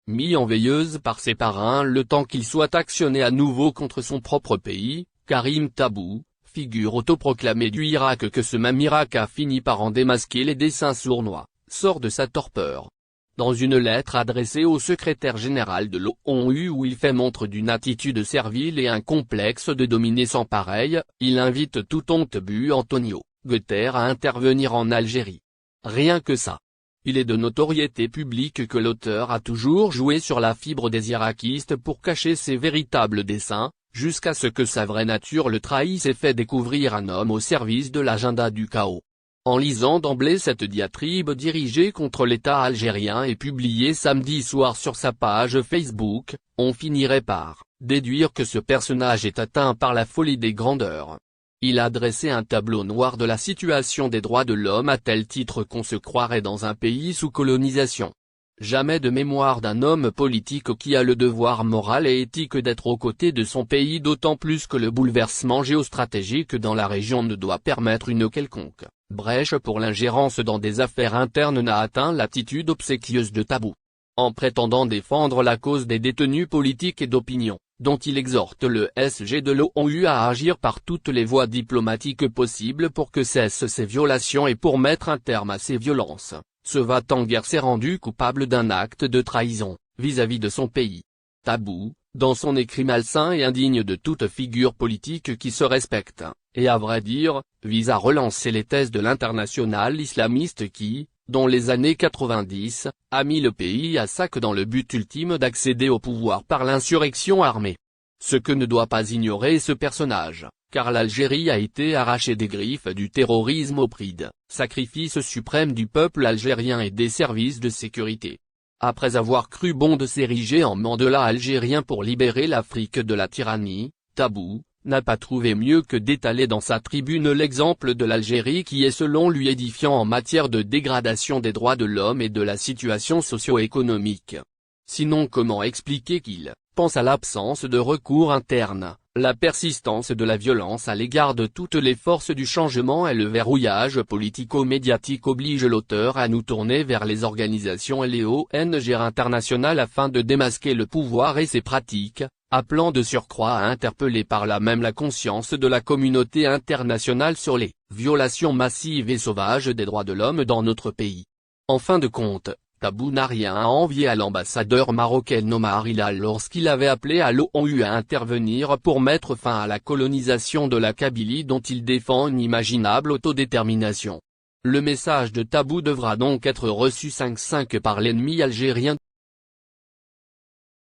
mis en veilleuse par ses parrains le temps qu'il soit actionné à nouveau contre son propre pays. Karim Tabou, figure autoproclamée du Irak que ce même Irak a fini par en démasquer les desseins sournois, sort de sa torpeur. Dans une lettre adressée au secrétaire général de l'ONU où il fait montre d'une attitude servile et un complexe de dominer sans pareil, il invite tout honte bu Antonio Guterres à intervenir en Algérie. Rien que ça. Il est de notoriété publique que l'auteur a toujours joué sur la fibre des irakistes pour cacher ses véritables desseins, jusqu'à ce que sa vraie nature le trahisse et fait découvrir un homme au service de l'agenda du chaos. En lisant d'emblée cette diatribe dirigée contre l'État algérien et publiée samedi soir sur sa page Facebook, on finirait par déduire que ce personnage est atteint par la folie des grandeurs. Il a dressé un tableau noir de la situation des droits de l'homme à tel titre qu'on se croirait dans un pays sous colonisation. Jamais de mémoire d'un homme politique qui a le devoir moral et éthique d'être aux côtés de son pays, d'autant plus que le bouleversement géostratégique dans la région ne doit permettre une quelconque brèche pour l'ingérence dans des affaires internes n'a atteint l'attitude obséquieuse de Tabou. En prétendant défendre la cause des détenus politiques et d'opinion, dont il exhorte le SG de l'ONU à agir par toutes les voies diplomatiques possibles pour que cessent ces violations et pour mettre un terme à ces violences, ce va-t-en-guerre s'est rendu coupable d'un acte de trahison, vis-à-vis de son pays. Tabou, dans son écrit malsain et indigne de toute figure politique qui se respecte, et à vrai dire, vise à relancer les thèses de l'international islamiste qui, dans les années 90, a mis le pays à sac dans le but ultime d'accéder au pouvoir par l'insurrection armée. Ce que ne doit pas ignorer ce personnage, car l'Algérie a été arrachée des griffes du terrorisme au prix de sacrifice suprême du peuple algérien et des services de sécurité. Après avoir cru bon de s'ériger en Mandela algérien pour libérer l'Afrique de la tyrannie, Tabou n'a pas trouvé mieux que d'étaler dans sa tribune l'exemple de l'Algérie qui est selon lui édifiant en matière de dégradation des droits de l'homme et de la situation socio-économique. Sinon, comment expliquer qu'il pense à l'absence de recours interne, la persistance de la violence à l'égard de toutes les forces du changement et le verrouillage politico-médiatique oblige l'auteur à nous tourner vers les organisations et les ONG internationales afin de démasquer le pouvoir et ses pratiques, appelant de surcroît à interpeller par là même la conscience de la communauté internationale sur les violations massives et sauvages des droits de l'homme dans notre pays. En fin de compte, Tabou n'a rien à envier à l'ambassadeur marocain Omar Hilal lorsqu'il avait appelé à l'ONU à intervenir pour mettre fin à la colonisation de la Kabylie dont il défend une inimaginable autodétermination. Le message de Tabou devra donc être reçu 5-5 par l'ennemi algérien.